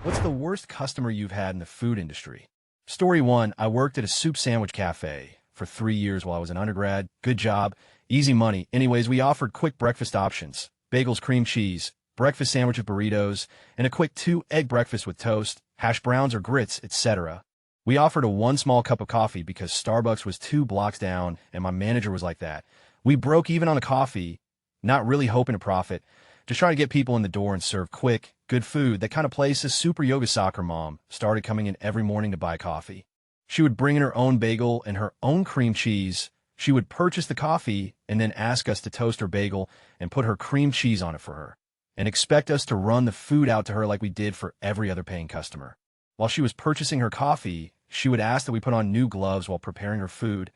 What's the worst customer you've had in the food industry? Story 1, I worked at a soup sandwich cafe for 3 years while I was an undergrad. Good job, easy money. Anyways, we offered quick breakfast options, bagels, cream cheese, breakfast sandwich with burritos, and a quick 2-egg breakfast with toast, hash browns or grits, etc. We offered a 1 small cup of coffee because Starbucks was 2 blocks down and my manager was like that. We broke even on the coffee, not really hoping to profit, just trying to get people in the door and serve quick, good food. That kind of place. A super yoga soccer mom started coming in every morning to buy coffee. She would bring in her own bagel and her own cream cheese. She would purchase the coffee and then ask us to toast her bagel and put her cream cheese on it for her, and expect us to run the food out to her like we did for every other paying customer. While she was purchasing her coffee, she would ask that we put on new gloves while preparing her food.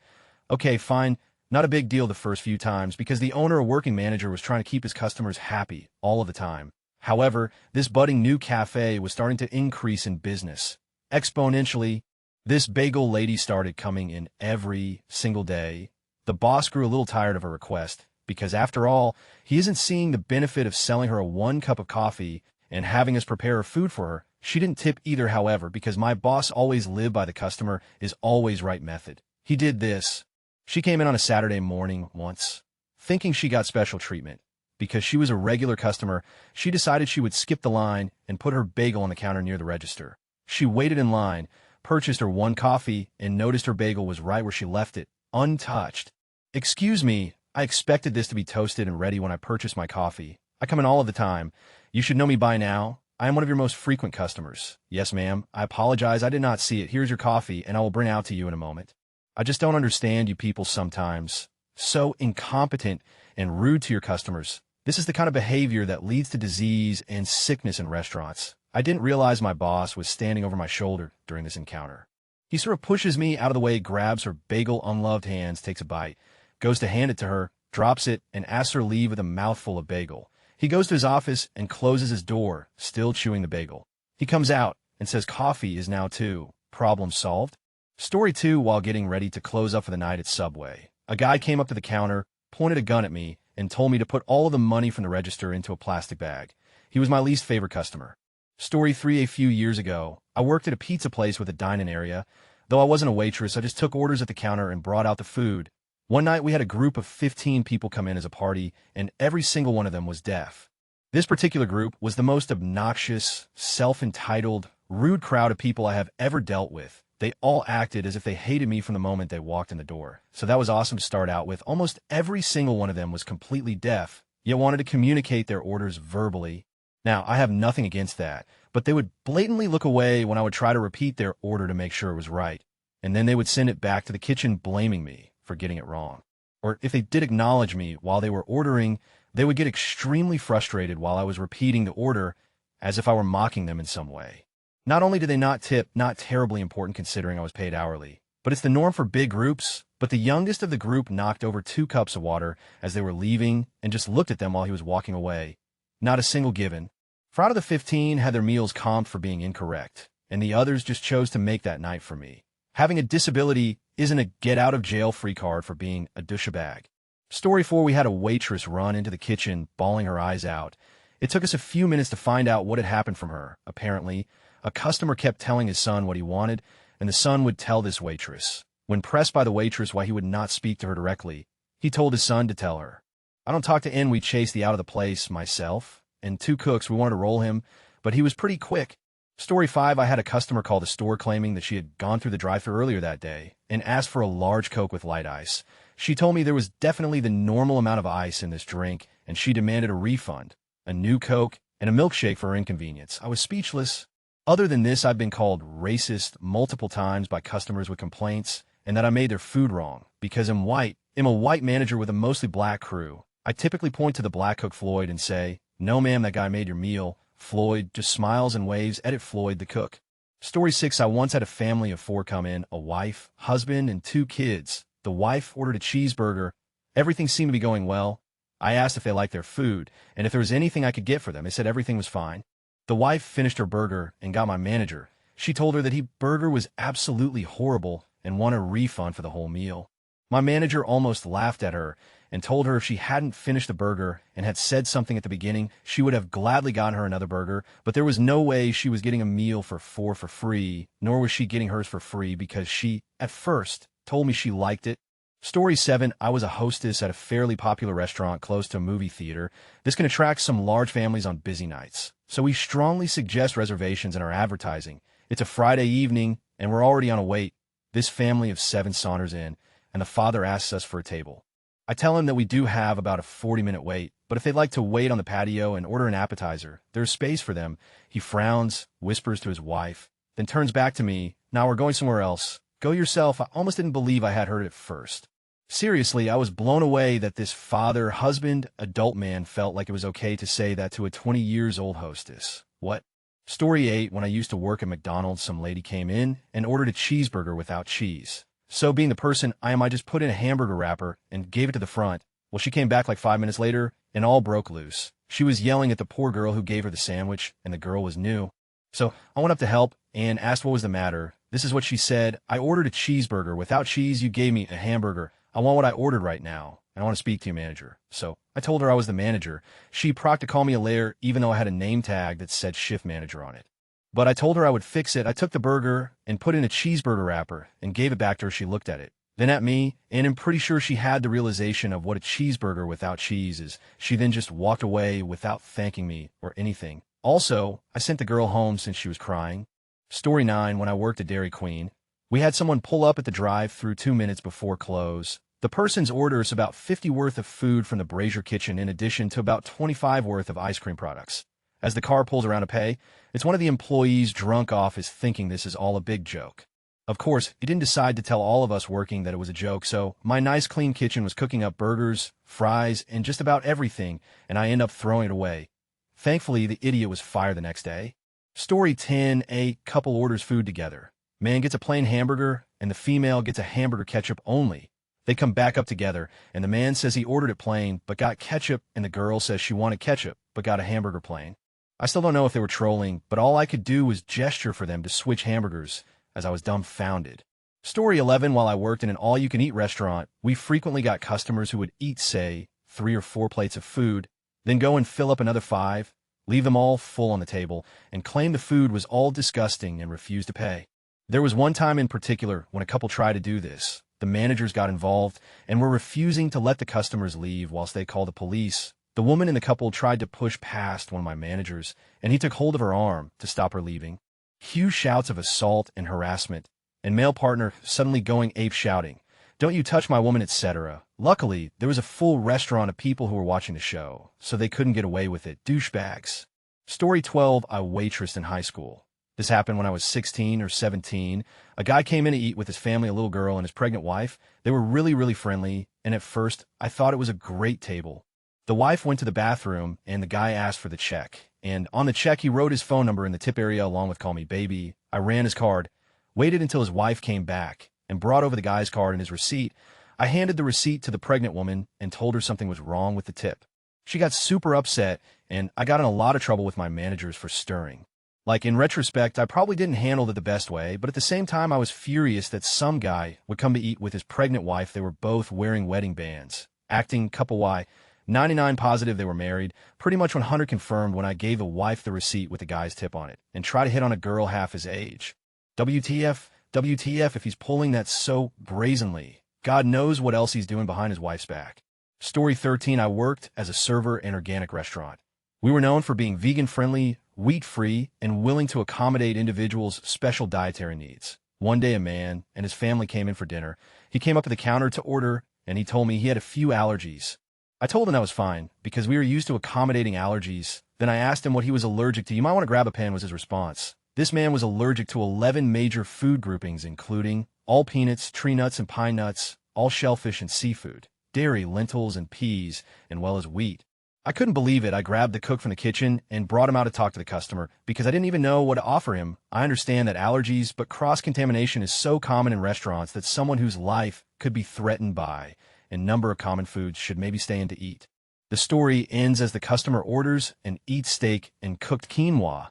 Okay, fine. Not a big deal the first few times because the owner or working manager was trying to keep his customers happy all of the time. However, this budding new cafe was starting to increase in business exponentially. This bagel lady started coming in every single day. The boss grew a little tired of her request because, after all, he isn't seeing the benefit of selling her a 1 cup of coffee and having us prepare her food for her. She didn't tip either, however, because my boss always lived by the customer is always right method. He did this. She came in on a Saturday morning once, thinking she got special treatment. Because she was a regular customer, she decided she would skip the line and put her bagel on the counter near the register. She waited in line, purchased her 1 coffee, and noticed her bagel was right where she left it, untouched. Excuse me, I expected this to be toasted and ready when I purchased my coffee. I come in all of the time. You should know me by now. I am one of your most frequent customers. Yes, ma'am. I apologize. I did not see it. Here's your coffee, and I will bring it out to you in a moment. I just don't understand you people sometimes. So incompetent and rude to your customers. This is the kind of behavior that leads to disease and sickness in restaurants. I didn't realize my boss was standing over my shoulder during this encounter. He sort of pushes me out of the way, grabs her bagel unloved hands, takes a bite, goes to hand it to her, drops it, and asks her to leave with a mouthful of bagel. He goes to his office and closes his door, still chewing the bagel. He comes out and says coffee is now too. Problem solved? Story 2, while getting ready to close up for the night at Subway, a guy came up to the counter, pointed a gun at me, and told me to put all of the money from the register into a plastic bag. He was my least favorite customer. Story 3, a few years ago, I worked at a pizza place with a dine-in area. Though I wasn't a waitress, I just took orders at the counter and brought out the food. One night we had a group of 15 people come in as a party, and every single one of them was deaf. This particular group was the most obnoxious, self-entitled, rude crowd of people I have ever dealt with. They all acted as if they hated me from the moment they walked in the door. So that was awesome to start out with. Almost every single one of them was completely deaf, yet wanted to communicate their orders verbally. Now, I have nothing against that, but they would blatantly look away when I would try to repeat their order to make sure it was right. And then they would send it back to the kitchen blaming me for getting it wrong. Or if they did acknowledge me while they were ordering, they would get extremely frustrated while I was repeating the order as if I were mocking them in some way. Not only did they not tip, not terribly important considering I was paid hourly, but it's the norm for big groups. But the youngest of the group knocked over 2 cups of water as they were leaving and just looked at them while he was walking away. Not a single given. 4 out of the 15 had their meals comped for being incorrect, and the others just chose to make that night for me. Having a disability isn't a get-out-of-jail-free card for being a douchebag. Story 4, we had a waitress run into the kitchen, bawling her eyes out. It took us a few minutes to find out what had happened from her. Apparently, a customer kept telling his son what he wanted, and the son would tell this waitress. When pressed by the waitress why he would not speak to her directly, he told his son to tell her. I don't talk to N. We chased the out of the place myself, and 2 cooks. We wanted to roll him, but he was pretty quick. Story 5, I had a customer call the store claiming that she had gone through the drive-thru earlier that day and asked for a large Coke with light ice. She told me there was definitely the normal amount of ice in this drink, and she demanded a refund, a new Coke, and a milkshake for her inconvenience. I was speechless. Other than this, I've been called racist multiple times by customers with complaints, and that I made their food wrong. Because I'm white, I'm a white manager with a mostly black crew. I typically point to the black cook Floyd and say, "No ma'am, that guy made your meal." Floyd just smiles and waves. Edit Floyd, the cook. Story 6, I once had a family of 4 come in, a wife, husband, and 2 kids. The wife ordered a cheeseburger. Everything seemed to be going well. I asked if they liked their food, and if there was anything I could get for them. They said everything was fine. The wife finished her burger and got my manager. She told her that her burger was absolutely horrible and wanted a refund for the whole meal. My manager almost laughed at her and told her if she hadn't finished the burger and had said something at the beginning, she would have gladly gotten her another burger, but there was no way she was getting a meal for 4 for free, nor was she getting hers for free because she, at first, told me she liked it. Story 7, I was a hostess at a fairly popular restaurant close to a movie theater. This can attract some large families on busy nights, so we strongly suggest reservations in our advertising. It's a Friday evening, and we're already on a wait. This family of 7 saunters in, and the father asks us for a table. I tell him that we do have about a 40-minute wait, but if they'd like to wait on the patio and order an appetizer, there's space for them. He frowns, whispers to his wife, then turns back to me. Now we're going somewhere else. Go yourself. I almost didn't believe I had heard it first. Seriously, I was blown away that this father, husband, adult man felt like it was okay to say that to a 20-years-old hostess. What? Story 8, when I used to work at McDonald's, some lady came in and ordered a cheeseburger without cheese. So being the person I am, I just put in a hamburger wrapper and gave it to the front. Well, she came back like 5 minutes later and all broke loose. She was yelling at the poor girl who gave her the sandwich, and the girl was new. So I went up to help and asked what was the matter. This is what she said. I ordered a cheeseburger. Without cheese, you gave me a hamburger. I want what I ordered right now, and I want to speak to your manager. So I told her I was the manager. She procked to call me a liar, even though I had a name tag that said shift manager on it. But I told her I would fix it. I took the burger and put in a cheeseburger wrapper and gave it back to her. She looked at it, then at me, and I'm pretty sure she had the realization of what a cheeseburger without cheese is. She then just walked away without thanking me or anything. Also, I sent the girl home since she was crying. Story 9, when I worked at Dairy Queen, we had someone pull up at the drive-thru 2 minutes before close. The person's orders about 50 worth of food from the Brazier kitchen in addition to about 25 worth of ice cream products. As the car pulls around to pay, it's one of the employees drunk off is thinking this is all a big joke. Of course, he didn't decide to tell all of us working that it was a joke, so my nice clean kitchen was cooking up burgers, fries, and just about everything, and I end up throwing it away. Thankfully, the idiot was fired the next day. Story 10, a couple orders food together. Man gets a plain hamburger, and the female gets a hamburger ketchup only. They come back up together, and the man says he ordered it plain, but got ketchup, and the girl says she wanted ketchup, but got a hamburger plain. I still don't know if they were trolling, but all I could do was gesture for them to switch hamburgers, as I was dumbfounded. Story 11, while I worked in an all-you-can-eat restaurant, we frequently got customers who would eat, say, 3 or 4 plates of food, then go and fill up another 5, leave them all full on the table, and claim the food was all disgusting and refuse to pay. There was one time in particular when a couple tried to do this. The managers got involved and were refusing to let the customers leave whilst they called the police. The woman in the couple tried to push past one of my managers, and he took hold of her arm to stop her leaving. Huge shouts of assault and harassment, and male partner suddenly going ape shouting, "Don't you touch my woman," etc. Luckily, there was a full restaurant of people who were watching the show, so they couldn't get away with it. Douchebags. Story 12, I waitressed in high school. This happened when I was 16 or 17. A guy came in to eat with his family, a little girl, and his pregnant wife. They were really friendly, and at first, I thought it was a great table. The wife went to the bathroom, and the guy asked for the check. And on the check, he wrote his phone number in the tip area along with "Call me baby." I ran his card, waited until his wife came back, and brought over the guy's card and his receipt. I handed the receipt to the pregnant woman and told her something was wrong with the tip. She got super upset, and I got in a lot of trouble with my managers for stirring. Like, in retrospect, I probably didn't handle it the best way, but at the same time, I was furious that some guy would come to eat with his pregnant wife. They were both wearing wedding bands, acting couple Y. 99 positive they were married, pretty much 100 confirmed when I gave the wife the receipt with the guy's tip on it, and try to hit on a girl half his age. WTF if he's pulling that so brazenly. God knows what else he's doing behind his wife's back. Story 13, I worked as a server in an organic restaurant. We were known for being vegan-friendly, wheat-free, and willing to accommodate individuals' special dietary needs. One day a man and his family came in for dinner. He came up to the counter to order, and he told me he had a few allergies. I told him that was fine, because we were used to accommodating allergies. Then I asked him what he was allergic to. "You might want to grab a pen," was his response. This man was allergic to 11 major food groupings, including all peanuts, tree nuts, and pine nuts, all shellfish and seafood, dairy, lentils, and peas, as well as wheat. I couldn't believe it. I grabbed the cook from the kitchen and brought him out to talk to the customer, because I didn't even know what to offer him. I understand that allergies, but cross-contamination is so common in restaurants that someone whose life could be threatened by a number of common foods should maybe stay in to eat. The story ends as the customer orders and eats steak and cooked quinoa.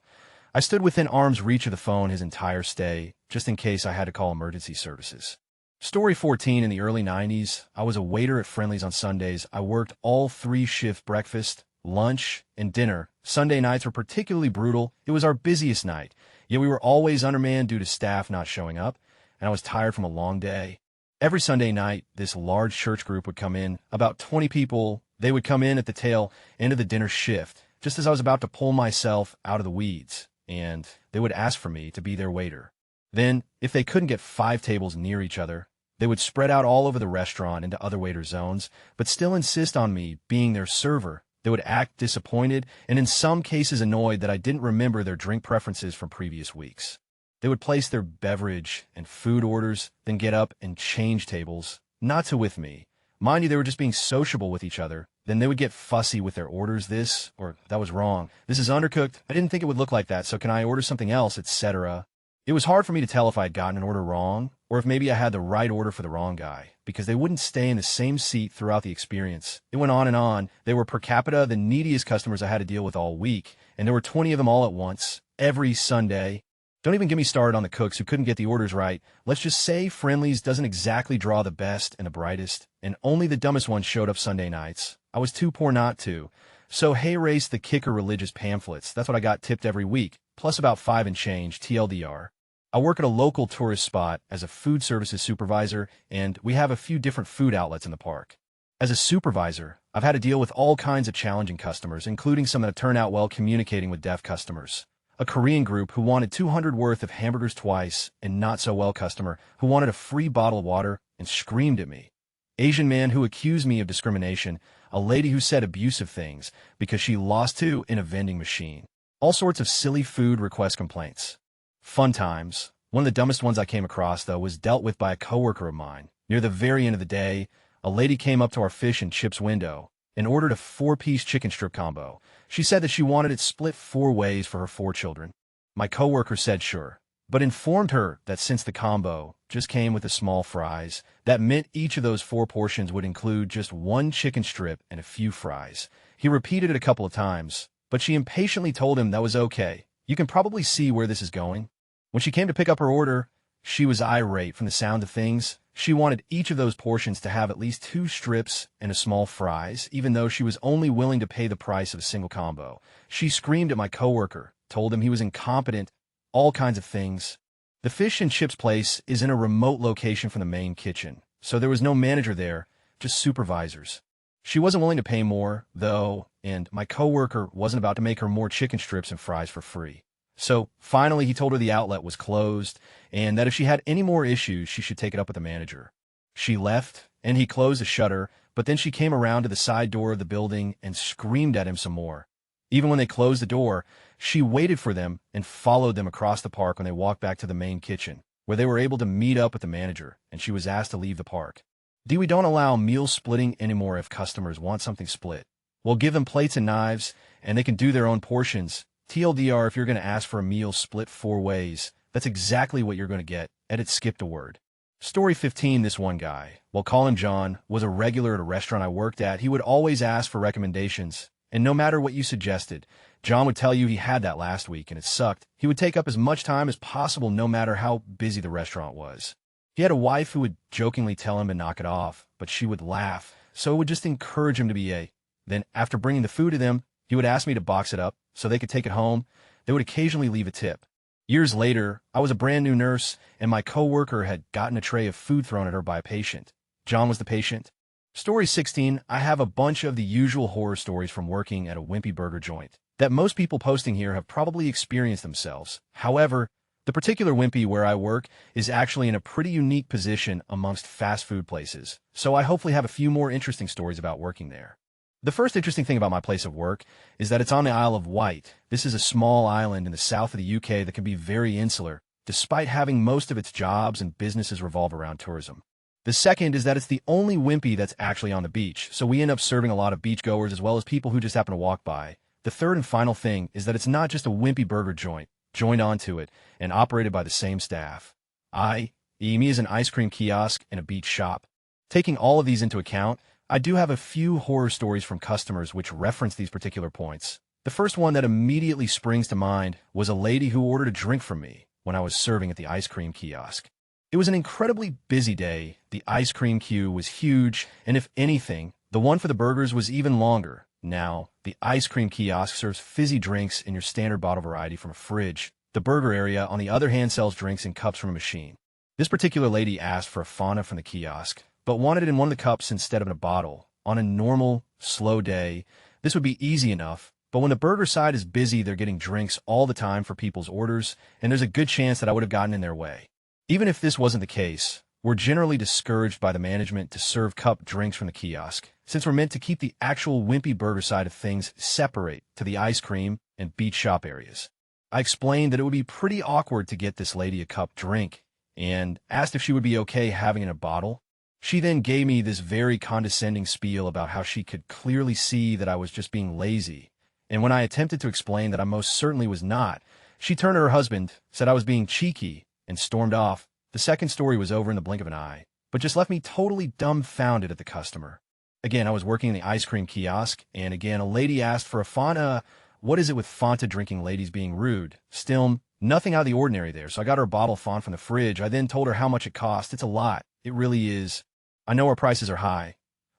I stood within arm's reach of the phone his entire stay, just in case I had to call emergency services. Story 14. In the early 90s, I was a waiter at Friendly's on Sundays. I worked all three-shift breakfast, lunch, and dinner. Sunday nights were particularly brutal. It was our busiest night, yet we were always undermanned due to staff not showing up, and I was tired from a long day. Every Sunday night, this large church group would come in, about 20 people. They would come in at the tail end of the dinner shift, just as I was about to pull myself out of the weeds, and they would ask for me to be their waiter. Then, if they couldn't get 5 tables near each other, they would spread out all over the restaurant into other waiter zones, but still insist on me being their server. They would act disappointed and in some cases annoyed that I didn't remember their drink preferences from previous weeks. They would place their beverage and food orders, then get up and change tables, not to with me. Mind you, they were just being sociable with each other. Then they would get fussy with their orders. This, or that was wrong. This is undercooked. I didn't think it would look like that, so can I order something else, etc. It was hard for me to tell if I had gotten an order wrong, or if maybe I had the right order for the wrong guy, because they wouldn't stay in the same seat throughout the experience. It went on and on. They were per capita the neediest customers I had to deal with all week, and there were 20 of them all at once, every Sunday. Don't even get me started on the cooks who couldn't get the orders right. Let's just say Friendly's doesn't exactly draw the best and the brightest, and only the dumbest ones showed up Sunday nights. I was too poor not to. So hey, race the kicker religious pamphlets. That's what I got tipped every week, plus about 5 and change, TLDR. I work at a local tourist spot as a food services supervisor, and we have a few different food outlets in the park. As a supervisor, I've had to deal with all kinds of challenging customers, including some that have turned out well communicating with deaf customers. A Korean group who wanted 200 worth of hamburgers twice, and not so well customer who wanted a free bottle of water and screamed at me. Asian man who accused me of discrimination, a lady who said abusive things because she lost two in a vending machine. All sorts of silly food request complaints. Fun times. One of the dumbest ones I came across, though, was dealt with by a coworker of mine. Near the very end of the day, a lady came up to our fish and chips window and ordered a 4-piece chicken strip combo. She said that she wanted it split 4 ways for her 4 children. My coworker said sure, but informed her that since the combo just came with the small fries, that meant each of those 4 portions would include just 1 chicken strip and a few fries. He repeated it a couple of times, but she impatiently told him that was okay. You can probably see where this is going. When she came to pick up her order, she was irate from the sound of things. She wanted each of those portions to have at least 2 strips and a small fries, even though she was only willing to pay the price of a single combo. She screamed at my coworker, told him he was incompetent, all kinds of things. The fish and chips place is in a remote location from the main kitchen, so there was no manager there, just supervisors. She wasn't willing to pay more, though, and my coworker wasn't about to make her more chicken strips and fries for free. So finally he told her the outlet was closed and that if she had any more issues, she should take it up with the manager. She left and he closed the shutter, but then she came around to the side door of the building and screamed at him some more. Even when they closed the door, she waited for them and followed them across the park when they walked back to the main kitchen, where they were able to meet up with the manager, and she was asked to leave the park. We don't allow meal splitting anymore if customers want something split. We'll give them plates and knives, and they can do their own portions. TLDR, if you're going to ask for a meal split 4 ways, that's exactly what you're going to get. Edit skipped a word. Story 15. This one guy, we'll call him John, was a regular at a restaurant I worked at. He would always ask for recommendations, and no matter what you suggested, John would tell you he had that last week and it sucked. He would take up as much time as possible no matter how busy the restaurant was. He had a wife who would jokingly tell him to knock it off, but she would laugh, so it would just encourage him to be a. Then, after bringing the food to them, he would ask me to box it up so they could take it home. They would occasionally leave a tip. Years later, I was a brand new nurse, and my coworker had gotten a tray of food thrown at her by a patient. John was the patient. Story 16. I have a bunch of the usual horror stories from working at a wimpy burger joint that most people posting here have probably experienced themselves. However, the particular wimpy where I work is actually in a pretty unique position amongst fast food places, so I hopefully have a few more interesting stories about working there. The first interesting thing about my place of work is that it's on the Isle of Wight. This is a small island in the south of the UK that can be very insular, despite having most of its jobs and businesses revolve around tourism. The second is that it's the only wimpy that's actually on the beach, so we end up serving a lot of beachgoers as well as people who just happen to walk by. The third and final thing is that it's not just a wimpy burger joint joined onto it and operated by the same staff. Me is an ice cream kiosk and a beach shop. Taking all of these into account, I do have a few horror stories from customers which reference these particular points. The first one that immediately springs to mind was a lady who ordered a drink from me when I was serving at the ice cream kiosk. It was an incredibly busy day. The ice cream queue was huge, and if anything, the one for the burgers was even longer. Now, the ice cream kiosk serves fizzy drinks in your standard bottle variety from a fridge. The burger area, on the other hand, sells drinks in cups from a machine. This particular lady asked for a Fanta from the kiosk, but wanted it in one of the cups instead of in a bottle. On a normal, slow day, this would be easy enough, but when the burger side is busy, they're getting drinks all the time for people's orders, and there's a good chance that I would have gotten in their way. Even if this wasn't the case, we're generally discouraged by the management to serve cup drinks from the kiosk, since we're meant to keep the actual wimpy burger side of things separate to the ice cream and beach shop areas. I explained that it would be pretty awkward to get this lady a cup drink, and asked if she would be okay having it in a bottle. She then gave me this very condescending spiel about how she could clearly see that I was just being lazy, and when I attempted to explain that I most certainly was not, she turned to her husband, said I was being cheeky, and stormed off. The second story was over in the blink of an eye, but just left me totally dumbfounded at the customer. Again, I was working in the ice cream kiosk, and again, a lady asked for a Fanta. What is it with Fanta drinking ladies being rude? Still, nothing out of the ordinary there, so I got her a bottle of Fanta from the fridge. I then told her how much it cost. It's a lot. It really is. I know our prices are high,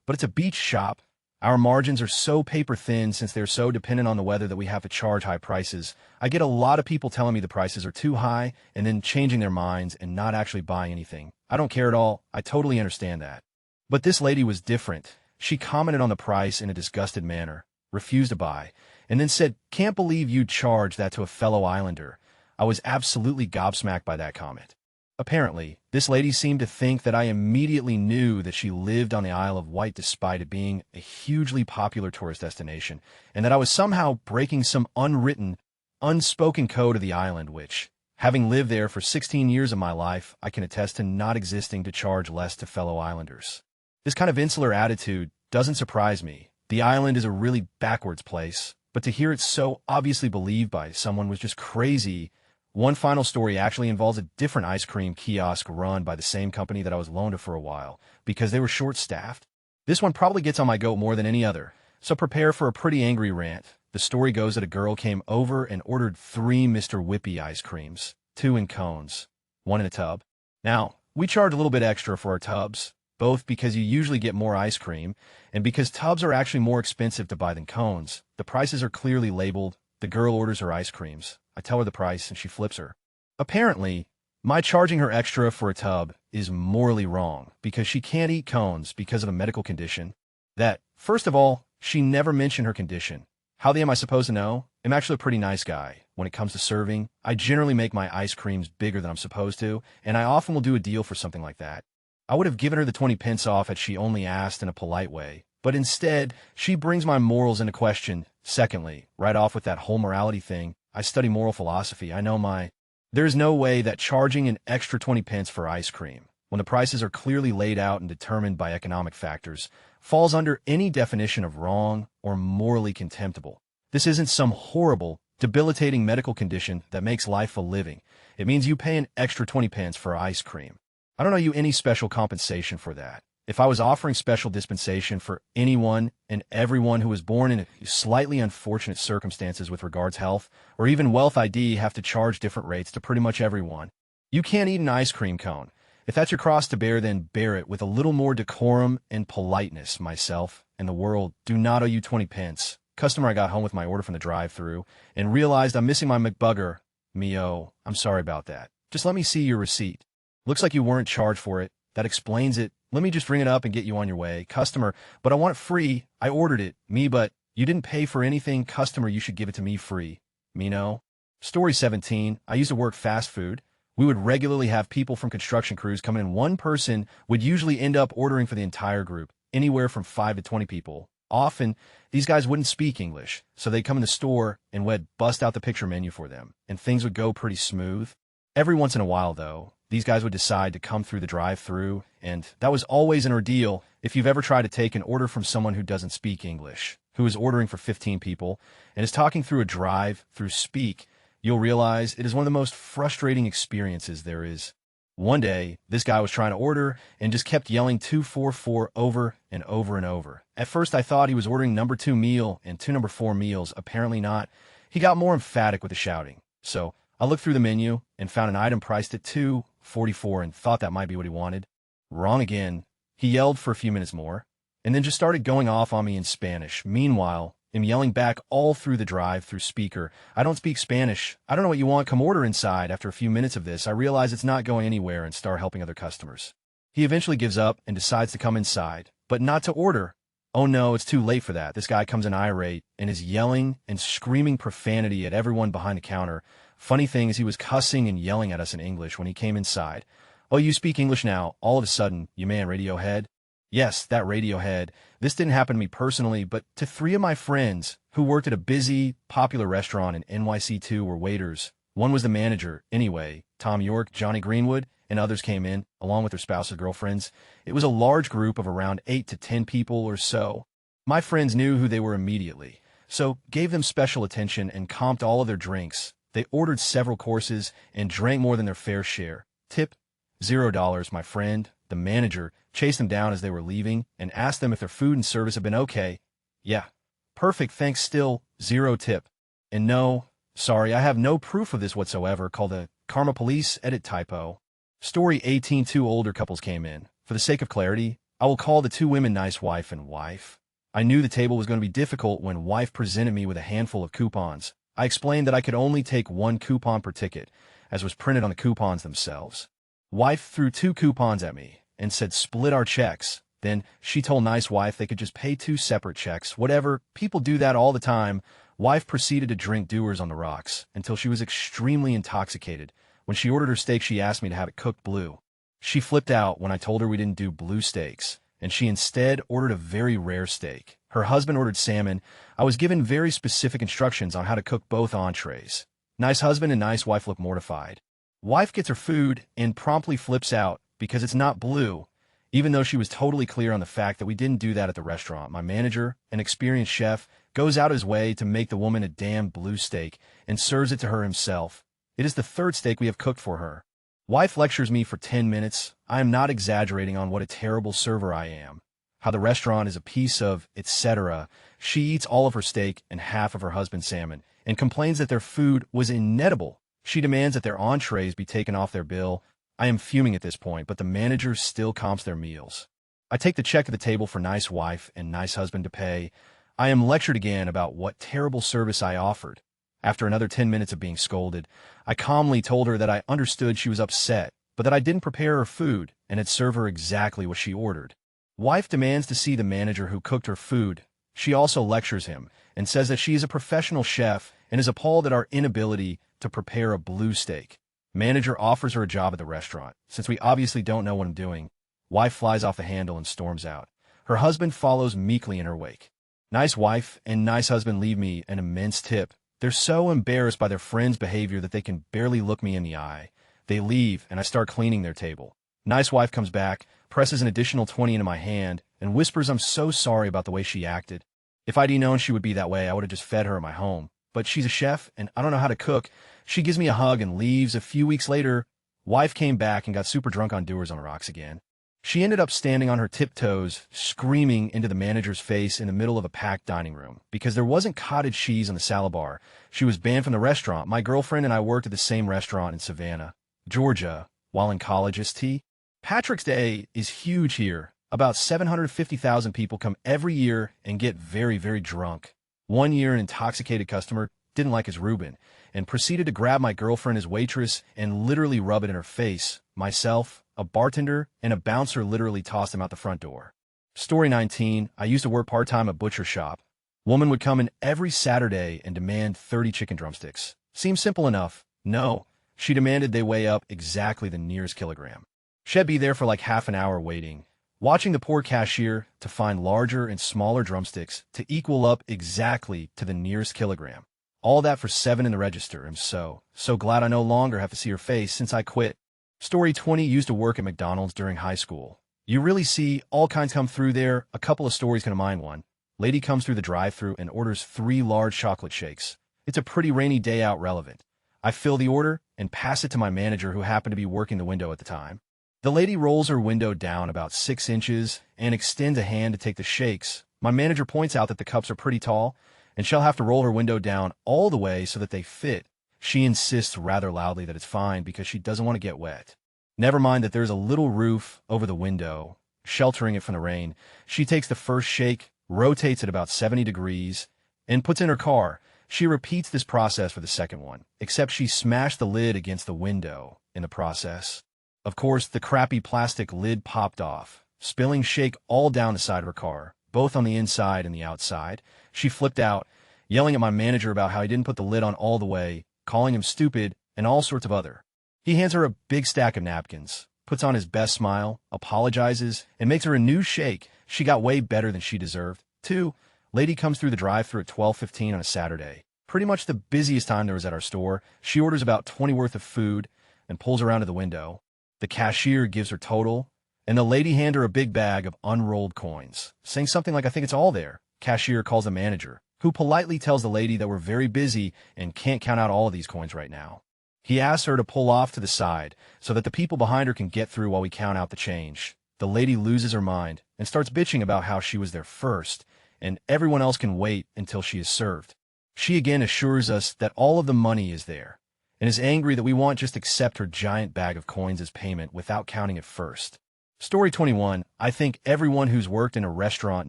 but it's a beach shop. Our margins are so paper thin since they're so dependent on the weather that we have to charge high prices. I get a lot of people telling me the prices are too high and then changing their minds and not actually buying anything. I don't care at all. I totally understand that. But this lady was different. She commented on the price in a disgusted manner, refused to buy, and then said, "Can't believe you'd charge that to a fellow islander." I was absolutely gobsmacked by that comment. Apparently, this lady seemed to think that I immediately knew that she lived on the Isle of Wight despite it being a hugely popular tourist destination, and that I was somehow breaking some unwritten, unspoken code of the island which, having lived there for 16 years of my life, I can attest to not existing to charge less to fellow islanders. This kind of insular attitude doesn't surprise me. The island is a really backwards place, but to hear it so obviously believed by someone was just crazy. One final story actually involves a different ice cream kiosk run by the same company that I was loaned to for a while, because they were short-staffed. This one probably gets on my goat more than any other, so prepare for a pretty angry rant. The story goes that a girl came over and ordered 3 Mr. Whippy ice creams, 2 in cones, 1 in a tub. Now, we charge a little bit extra for our tubs, both because you usually get more ice cream, and because tubs are actually more expensive to buy than cones. The prices are clearly labeled. The girl orders her ice creams. I tell her the price, and she flips her. Apparently, my charging her extra for a tub is morally wrong, because she can't eat cones because of a medical condition. That, first of all, she never mentioned her condition. How the am I supposed to know? I'm actually a pretty nice guy. When it comes to serving, I generally make my ice creams bigger than I'm supposed to, and I often will do a deal for something like that. I would have given her the 20 pence off had she only asked in a polite way, but instead, she brings my morals into question. Secondly, right off with that whole morality thing, I study moral philosophy. I know there's no way that charging an extra 20 pence for ice cream, when the prices are clearly laid out and determined by economic factors, falls under any definition of wrong or morally contemptible. This isn't some horrible, debilitating medical condition that makes life a living. It means you pay an extra 20 pence for ice cream. I don't owe you any special compensation for that. If I was offering special dispensation for anyone and everyone who was born in slightly unfortunate circumstances with regards health or even wealth, I'd have to charge different rates to pretty much everyone. You can't eat an ice cream cone. If that's your cross to bear, then bear it with a little more decorum and politeness. Myself and the world do not owe you 20 pence. Customer, I got home with my order from the drive-thru and realized I'm missing my McBugger. I'm sorry about that. Just let me see your receipt. Looks like you weren't charged for it. That explains it. Let me just ring it up and get you on your way. Customer, but I want it free. I ordered it. But you didn't pay for anything. Customer, you should give it to me free. No. Story 17. I used to work fast food. We would regularly have people from construction crews come in. One person would usually end up ordering for the entire group, anywhere from 5 to 20 people. Often, these guys wouldn't speak English, so they'd come in the store and we'd bust out the picture menu for them, and things would go pretty smooth. Every once in a while, though, these guys would decide to come through the drive-thru, and that was always an ordeal. If you've ever tried to take an order from someone who doesn't speak English, who is ordering for 15 people, and is talking through a drive-thru speak, you'll realize it is one of the most frustrating experiences there is. One day, this guy was trying to order and just kept yelling 244 over and over and over. At first, I thought he was ordering number 2 meal and 2 number 4 meals. Apparently not. He got more emphatic with the shouting. So I looked through the menu and found an item priced at $2 44, and thought that might be what he wanted. Wrong again. He yelled for a few minutes more, and then just started going off on me in Spanish. Meanwhile, I'm yelling back all through the drive-thru speaker, "I don't speak Spanish. I don't know what you want. Come order inside." After a few minutes of this, I realize it's not going anywhere and start helping other customers. He eventually gives up and decides to come inside, but not to order. Oh no, it's too late for that. This guy comes in irate and is yelling and screaming profanity at everyone behind the counter. Funny thing is he was cussing and yelling at us in English when he came inside. "Oh, you speak English now, all of a sudden, you man Radiohead?" Yes, that Radiohead. This didn't happen to me personally, but to 3 of my friends who worked at a busy, popular restaurant in NYC2 were waiters. One was the manager, anyway, Tom York, Johnny Greenwood, and others came in, along with their spouses or girlfriends. It was a large group of around 8 to 10 people or so. My friends knew who they were immediately, so gave them special attention and comped all of their drinks. They ordered several courses and drank more than their fair share. Tip, $0. My friend, the manager, chased them down as they were leaving and asked them if their food and service had been okay. Yeah, perfect, thanks, still, 0 tip. And no, sorry, I have no proof of this whatsoever. Call the Karma Police, edit typo. Story 18. 2 older couples came in. For the sake of clarity, I will call the 2 women nice wife and wife. I knew the table was going to be difficult when wife presented me with a handful of coupons. I explained that I could only take 1 coupon per ticket, as was printed on the coupons themselves. Wife threw 2 coupons at me and said split our checks. Then she told nice wife they could just pay 2 separate checks. Whatever, people do that all the time. Wife proceeded to drink Doers on the rocks until she was extremely intoxicated. When she ordered her steak, she asked me to have it cooked blue. She flipped out when I told her we didn't do blue steaks, and she instead ordered a very rare steak. Her husband ordered salmon. I was given very specific instructions on how to cook both entrees. Nice husband and nice wife look mortified. Wife gets her food and promptly flips out because it's not blue, even though she was totally clear on the fact that we didn't do that at the restaurant. My manager, an experienced chef, goes out of his way to make the woman a damn blue steak and serves it to her himself. It is the 3rd steak we have cooked for her. Wife lectures me for 10 minutes. I am not exaggerating on what a terrible server I am. How the restaurant is a piece of, etc. She eats all of her steak and half of her husband's salmon and complains that their food was inedible. She demands that their entrees be taken off their bill. I am fuming at this point, but the manager still comps their meals. I take the check to the table for nice wife and nice husband to pay. I am lectured again about what terrible service I offered. After another 10 minutes of being scolded, I calmly told her that I understood she was upset, but that I didn't prepare her food and had served her exactly what she ordered. Wife demands to see the manager who cooked her food. She also lectures him and says that she is a professional chef and is appalled at our inability to prepare a blue steak. Manager offers her a job at the restaurant. Since we obviously don't know what I'm doing, wife flies off the handle and storms out. Her husband follows meekly in her wake. Nice wife and nice husband leave me an immense tip. They're so embarrassed by their friend's behavior that they can barely look me in the eye. They leave, and I start cleaning their table. Nice wife comes back, presses an additional 20 into my hand, and whispers I'm so sorry about the way she acted. If I'd known she would be that way, I would have just fed her at my home. But she's a chef, and I don't know how to cook. She gives me a hug and leaves. A few weeks later, wife came back and got super drunk on Doers on the rocks again. She ended up standing on her tiptoes, screaming into the manager's face in the middle of a packed dining room. Because there wasn't cottage cheese on the salad bar, she was banned from the restaurant. My girlfriend and I worked at the same restaurant in Savannah, Georgia, while in college. St. Patrick's Day is huge here. About 750,000 people come every year and get very, very drunk. One year, an intoxicated customer didn't like his Reuben and proceeded to grab my girlfriend as waitress and literally rub it in her face. Myself, a bartender, and a bouncer literally tossed him out the front door. Story 19. I used to work part-time at a butcher shop. Woman would come in every Saturday and demand 30 chicken drumsticks. Seems simple enough. No, she demanded they weigh up exactly the nearest kilogram. She'd be there for like half an hour waiting, watching the poor cashier to find larger and smaller drumsticks to equal up exactly to the nearest kilogram. All that for 7 in the register. I'm so glad I no longer have to see her face since I quit. Story 20. Used to work at McDonald's during high school. You really see all kinds come through there. A couple of stories can mind one. Lady comes through the drive-thru and orders 3 large chocolate shakes. It's a pretty rainy day out, relevant. I fill the order and pass it to my manager, who happened to be working the window at the time. The lady rolls her window down about 6 inches and extends a hand to take the shakes. My manager points out that the cups are pretty tall and she'll have to roll her window down all the way so that they fit. She insists rather loudly that it's fine because she doesn't want to get wet. Never mind that there's a little roof over the window, sheltering it from the rain. She takes the first shake, rotates it about 70 degrees, and puts in her car. She repeats this process for the second one, except she smashed the lid against the window in the process. Of course, the crappy plastic lid popped off, spilling shake all down the side of her car, both on the inside and the outside. She flipped out, yelling at my manager about how he didn't put the lid on all the way, calling him stupid, and all sorts of other. He hands her a big stack of napkins, puts on his best smile, apologizes, and makes her a new shake. She got way better than she deserved. 2. Lady comes through the drive-thru at 12:15 on a Saturday. Pretty much the busiest time there was at our store. She orders about 20 worth of food and pulls around to the window. The cashier gives her total, and the lady hands her a big bag of unrolled coins, saying something like, "I think it's all there." Cashier calls the manager, who politely tells the lady that we're very busy and can't count out all of these coins right now. He asks her to pull off to the side so that the people behind her can get through while we count out the change. The lady loses her mind and starts bitching about how she was there first, and everyone else can wait until she is served. She again assures us that all of the money is there, and is angry that we won't just accept her giant bag of coins as payment without counting it first. Story 21. I think everyone who's worked in a restaurant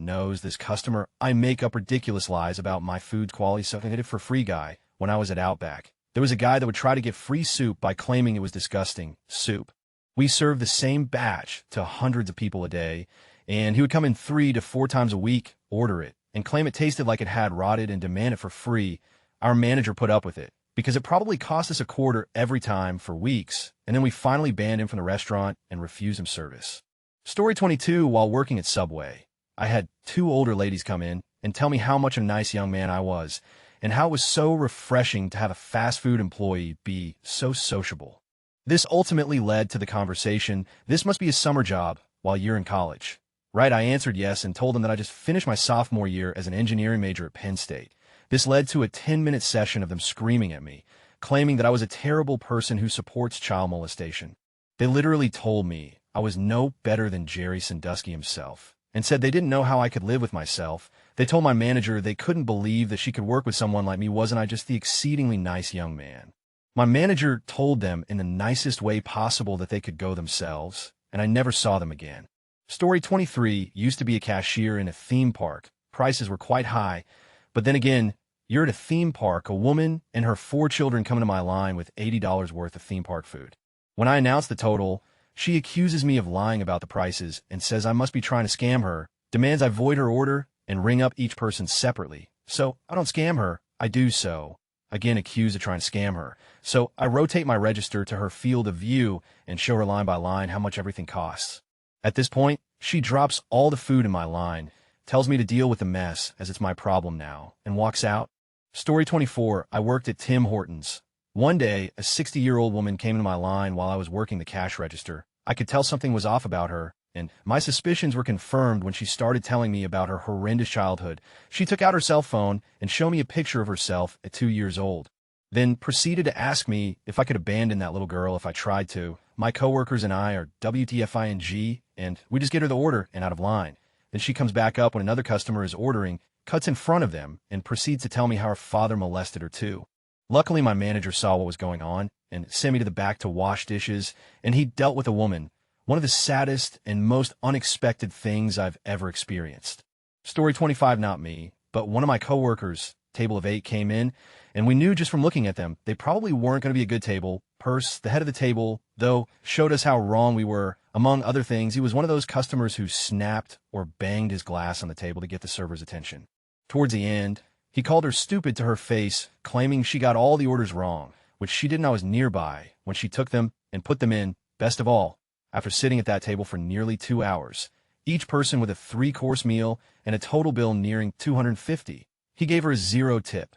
knows this customer. I make up ridiculous lies about my food quality, so I did it for free guy when I was at Outback. There was a guy that would try to get free soup by claiming it was disgusting soup. We served the same batch to hundreds of people a day, and he would come in 3 to 4 times a week, order it, and claim it tasted like it had rotted and demand it for free. Our manager put up with it, because it probably cost us a quarter every time for weeks, and then we finally banned him from the restaurant and refused him service. Story 22. While working at Subway, I had 2 older ladies come in and tell me how much a nice young man I was, and how it was so refreshing to have a fast food employee be so sociable. This ultimately led to the conversation, "This must be a summer job while you're in college." Right, I answered yes and told them that I just finished my sophomore year as an engineering major at Penn State. This led to a 10-minute session of them screaming at me, claiming that I was a terrible person who supports child molestation. They literally told me I was no better than Jerry Sandusky himself, and said they didn't know how I could live with myself. They told my manager they couldn't believe that she could work with someone like me. Wasn't I just the exceedingly nice young man? My manager told them in the nicest way possible that they could go themselves, and I never saw them again. Story 23. Used to be a cashier in a theme park. Prices were quite high, but then again, you're at a theme park. A woman and her 4 children come into my line with $80 worth of theme park food. When I announce the total, she accuses me of lying about the prices and says I must be trying to scam her, demands I void her order and ring up each person separately. So I don't scam her, I do so. Again accused of trying to scam her. So I rotate my register to her field of view and show her line by line how much everything costs. At this point, she drops all the food in my line, tells me to deal with the mess as it's my problem now, and walks out. Story 24. I worked at Tim Hortons. One day, a 60-year-old woman came into my line while I was working the cash register. I could tell something was off about her, and my suspicions were confirmed when she started telling me about her horrendous childhood. She took out her cell phone and showed me a picture of herself at 2 years old, then proceeded to ask me if I could abandon that little girl if I tried to. My coworkers and I are WTFING, and we just get her the order and out of line. Then she comes back up when another customer is ordering, cuts in front of them, and proceeds to tell me how her father molested her too. Luckily, my manager saw what was going on and sent me to the back to wash dishes, and he dealt with a woman. One of the saddest and most unexpected things I've ever experienced. Story 25, not me, but one of my coworkers, table of 8, came in, and we knew just from looking at them, they probably weren't going to be a good table. Purse, the head of the table, though, showed us how wrong we were. Among other things, he was one of those customers who snapped or banged his glass on the table to get the server's attention. Towards the end, he called her stupid to her face, claiming she got all the orders wrong, which she didn't know was nearby when she took them and put them in. Best of all, after sitting at that table for nearly 2 hours, each person with a 3-course meal and a total bill nearing $250, he gave her a 0 tip.